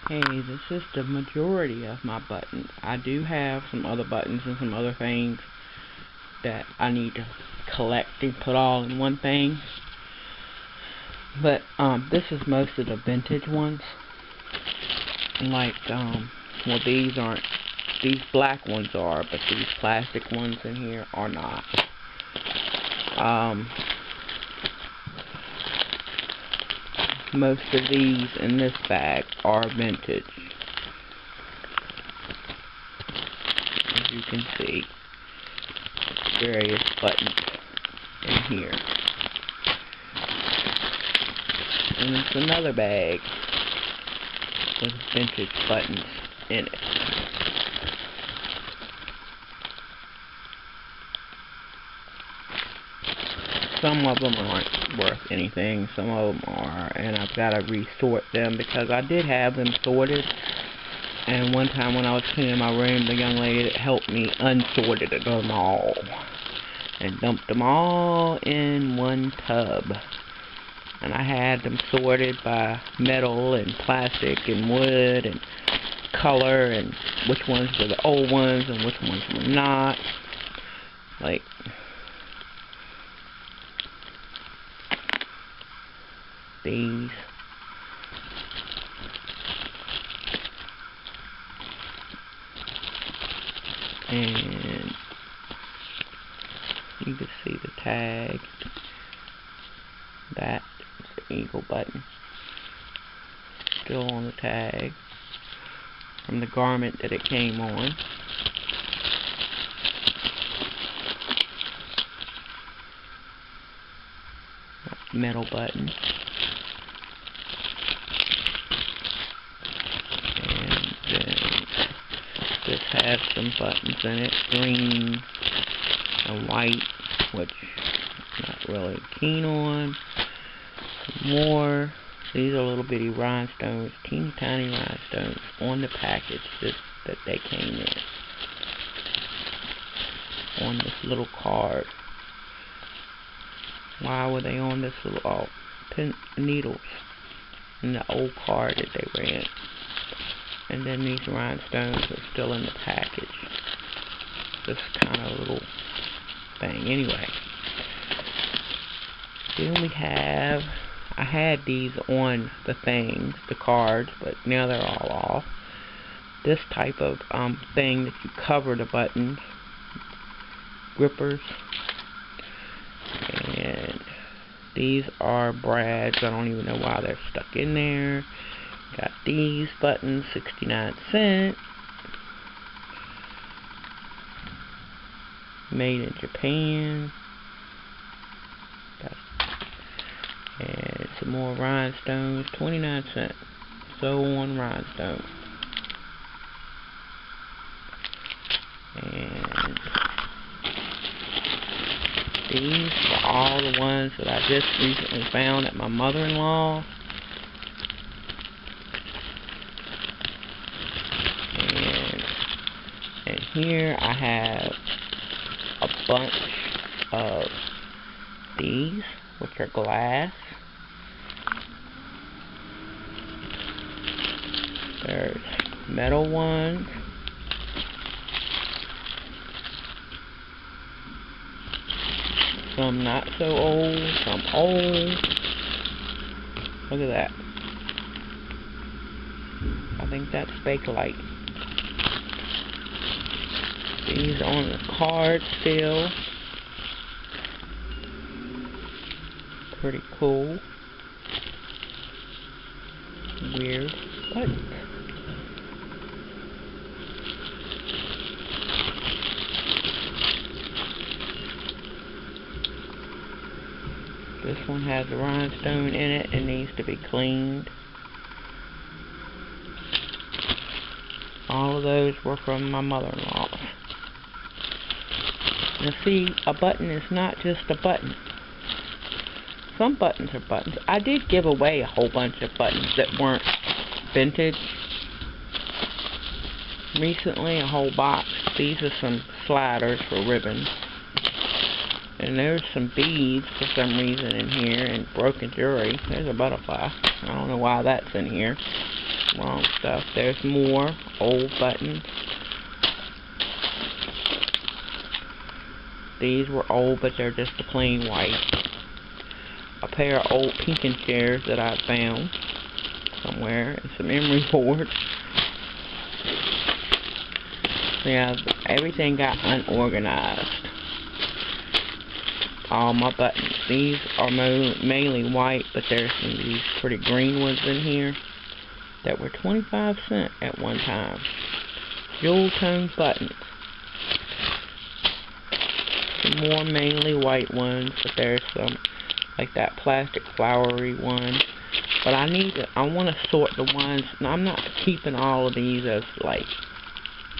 Hey, this is the majority of my buttons. I do have some other buttons and some other things that I need to collect and put all in one thing. But this is most of the vintage ones. Like well, these aren't. These black ones are, but these plastic ones in here are not. Most of these in this bag are vintage, as you can see. Various buttons in here. And it's another bag with vintage buttons in it. Some of them aren't worth anything, some of them are, and I've got to resort them because I did have them sorted, and one time when I was cleaning my room, the young lady that helped me unsorted them all and dumped them all in one tub. And I had them sorted by metal and plastic and wood and color and which ones were the old ones and which ones were not. Like, these. And you can see the tag. That is the eagle button. Still on the tag from the garment that it came on. Metal button. And then this has some buttons in it, green and white, which I'm not really keen on. Some more. These are little bitty rhinestones, teeny tiny rhinestones on the package that they came in. On this little card. Why were they on this little pin needles in the old card that they ran? And then these rhinestones are still in the package. This kind of little thing. Anyway, then we have, I had these on the things, the cards, but now they're all off. This type of thing that you cover the buttons, grippers. And these are brads. I don't even know why they're stuck in there. Got these buttons, 69 cents. Made in Japan. And some more rhinestones, 29 cents. So on rhinestones. And these are all the ones that I just recently found at my mother-in-law. And here I have a bunch of these, which are glass. There's metal ones. Some not so old, some old. Look at that. I think that's Bakelite. These on the card still. Pretty cool. Weird buttons. This one has a rhinestone in it and needs to be cleaned. All of those were from my mother-in-law. Now see, a button is not just a button. Some buttons are buttons. I did give away a whole bunch of buttons that weren't vintage recently, a whole box. These are some sliders for ribbons. And there's some beads for some reason in here, and broken jewelry. There's a butterfly. I don't know why that's in here. Wrong stuff. There's more old buttons. These were old, but they're just the plain white. A pair of old pinking chairs that I found somewhere, and some I Hoard. So yeah, everything got unorganized. All my buttons. These are mainly white, but there's some of these pretty green ones in here that were 25 cents at one time. Jewel tone buttons. Some more mainly white ones, but there's some like that plastic flowery one. But I want to sort the ones. Now, I'm not keeping all of these as like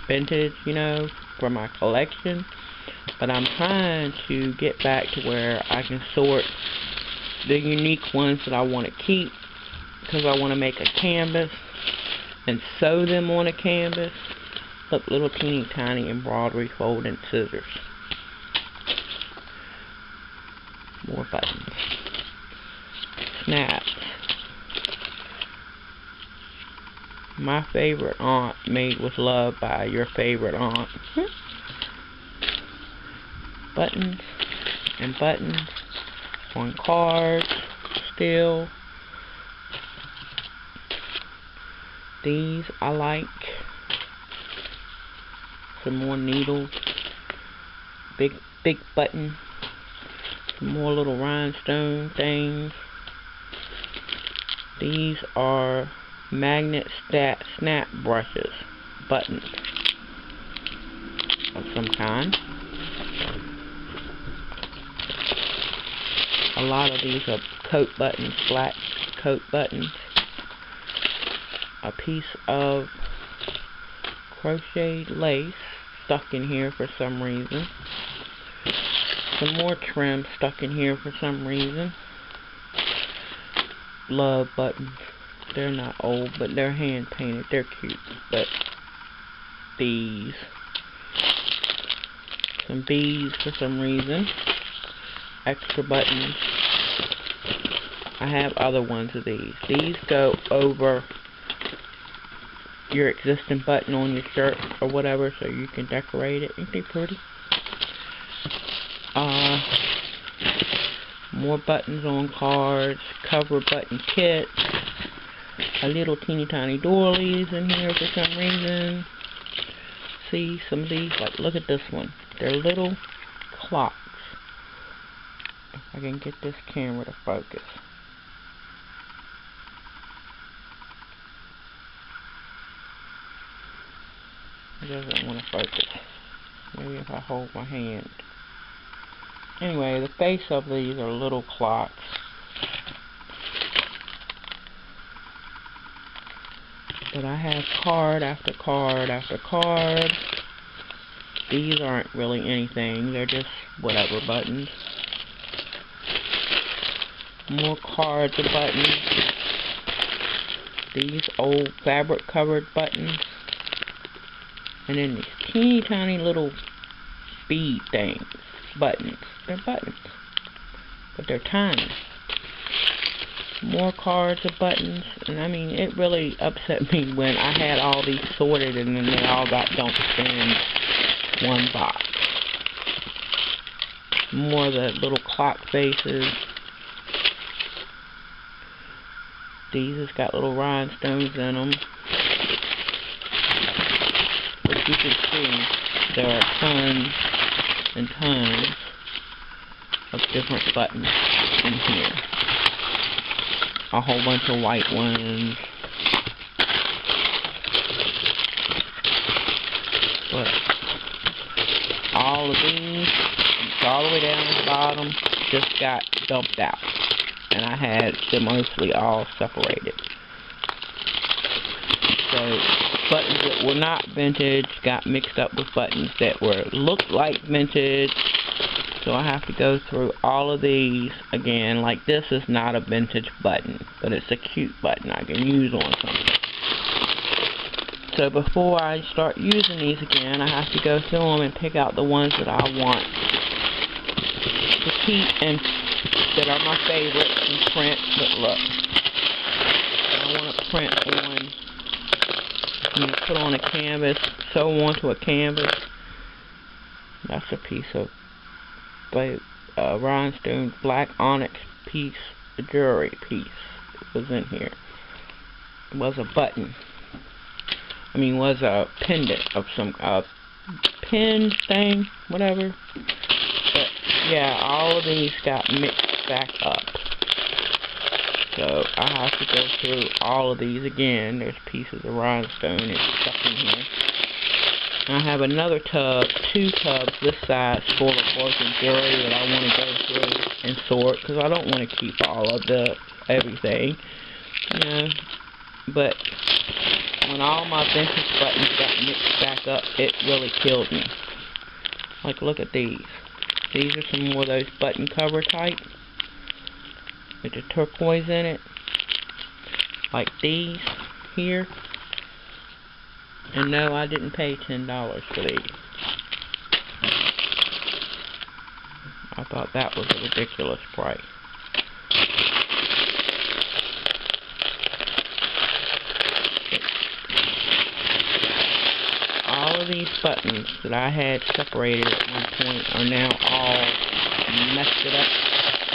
vintage, you know, for my collection. But I'm trying to get back to where I can sort the unique ones that I want to keep, because I want to make a canvas and sew them on a canvas. Look, little teeny tiny embroidery folding scissors. More buttons. Snaps. My favorite aunt, made with love by your favorite aunt. Buttons and buttons on cards still. These I like. Some more needles. Big button. Some more little rhinestone things. These are magnet snap brushes. Buttons of some kind. A lot of these are coat buttons, black coat buttons. A piece of crocheted lace stuck in here for some reason. Some more trim stuck in here for some reason. Love buttons. They're not old, but they're hand painted. They're cute. But these. Some beads for some reason. Extra buttons. I have other ones of these. These go over your existing button on your shirt or whatever, so you can decorate it. Ain't they pretty? More buttons on cards. Cover button kits. A little teeny tiny doilies in here for some reason. See some of these? Like, look at this one. They're little clocks. If I can get this camera to focus. It doesn't want to focus. Maybe if I hold my hand. Anyway, the face of these are little clocks. But I have card after card after card. These aren't really anything. They're just whatever buttons. More cards and buttons. These old fabric covered buttons. And then these teeny tiny little bead things. Buttons. They're buttons. But they're tiny. More cards of buttons. And I mean, it really upset me when I had all these sorted and then they all got dumped in one box. More of the little clock faces. These has got little rhinestones in them. But you can see there are tons and tons of different buttons in here. A whole bunch of white ones. But all of these, all the way down to the bottom, just got dumped out. And I had them mostly all separated. So buttons that were not vintage got mixed up with buttons that looked like vintage. So I have to go through all of these again. Like, this is not a vintage button, but it's a cute button I can use on something. So before I start using these again, I have to go through them and pick out the ones that I want to keep and that are my favorites and print. But look, I want to print on And you put on a canvas, sew onto a canvas. That's a piece of rhinestone black onyx piece, a jewelry piece. It was in here. It was a button. I mean, was a pendant of some pin thing, whatever. But yeah, all of these got mixed back up. So I have to go through all of these again. There's pieces of rhinestone it's stuck in here. I have another tub, 2 tubs this size full of broken jewelry that I want to go through and sort, because I don't want to keep all of everything, you know. But when all my vintage buttons got mixed back up, it really killed me. Like, look at these. These are some more of those button cover type with the turquoise in it, like these here. And no, I didn't pay $10 for these. I thought that was a ridiculous price. All of these buttons that I had separated at one point are now all messed it up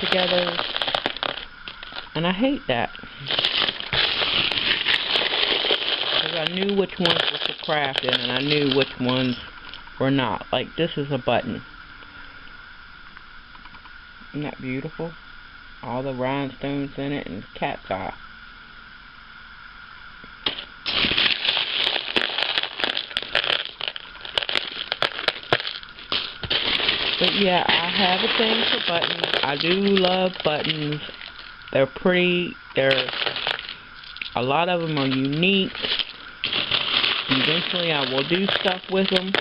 together. And I hate that. I knew which ones were for crafting and I knew which ones were not. Like, this is a button. Isn't that beautiful? All the rhinestones in it and cat's eye. But yeah, I have a thing for buttons. I do love buttons. They're pretty. A lot of them are unique. Eventually I will do stuff with them.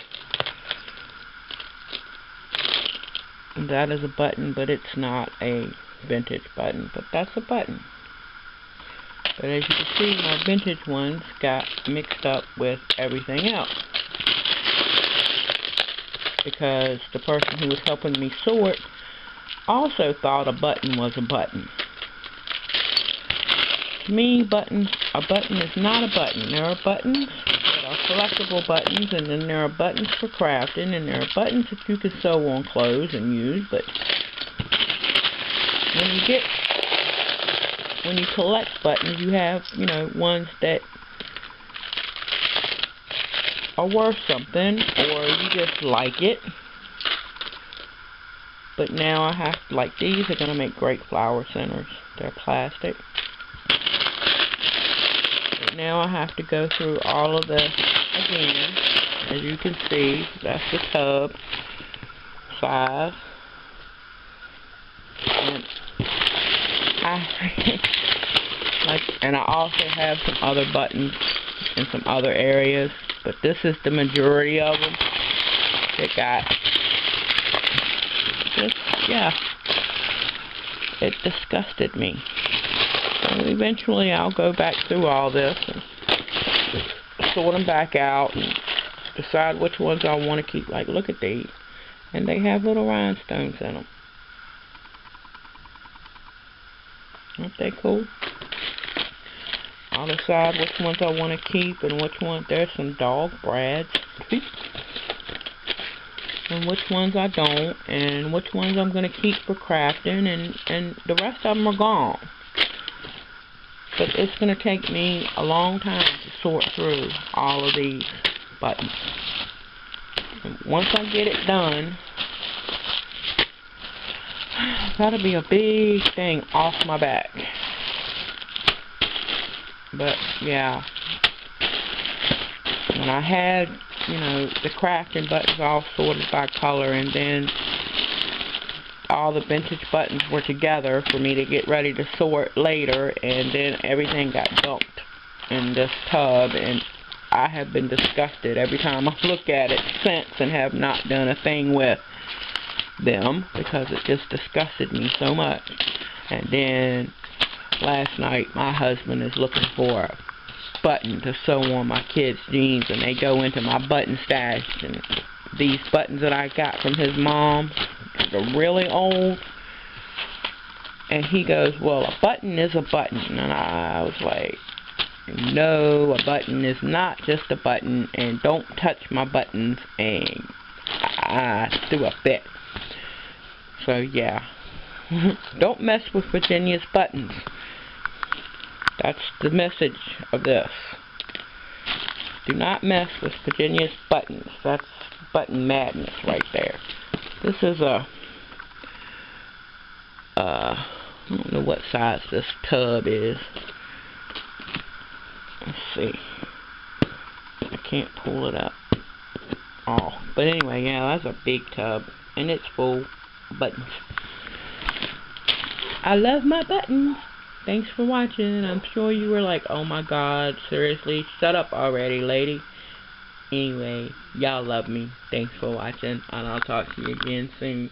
That is a button, but it's not a vintage button. But that's a button. But as you can see, my vintage ones got mixed up with everything else. Because the person who was helping me sort also thought a button was a button. To me, a button is not a button. There are buttons that are collectible buttons, and then there are buttons for crafting, and there are buttons that you can sew on clothes and use. But when you collect buttons, you have, you know, ones that are worth something, or you just like it. But now I have, like, these are going to make great flower centers. They're plastic. Now I have to go through all of this again. As you can see, that's the tub size. And I also have some other buttons in some other areas, but this is the majority of them that got just, yeah, it disgusted me. So eventually I'll go back through all this and sort them back out and decide which ones I want to keep. Like, look at these. And they have little rhinestones in them. Aren't they cool? I'll decide which ones I want to keep and which ones. There's some dog brads. And which ones I don't. And which ones I'm going to keep for crafting. And the rest of them are gone. But it's going to take me a long time to sort through all of these buttons. And once I get it done, that'll be a big thing off my back. But yeah, when I had, you know, the crafting buttons all sorted by color, and then all the vintage buttons were together for me to get ready to sort later, and then everything got dumped in this tub, and I have been disgusted every time I look at it since, and have not done a thing with them because it just disgusted me so much. And then last night my husband is looking for a button to sew on my kids' jeans, and they go into my button stash, and these buttons that I got from his mom, they're really old, and he goes, well, a button is a button. And I was like, No, a button is not just a button, and don't touch my buttons, and I threw a fit. So yeah, don't mess with Virginia's buttons. That's the message of this. Do not mess with Virginia's buttons. That's button madness right there. This is I don't know what size this tub is. Let's see. I can't pull it up. Oh, but anyway, yeah, that's a big tub, and it's full of buttons. I love my buttons. Thanks for watching. I'm sure you were like, oh my god, seriously? Shut up already, lady. Anyway, y'all love me. Thanks for watching, and I'll talk to you again soon.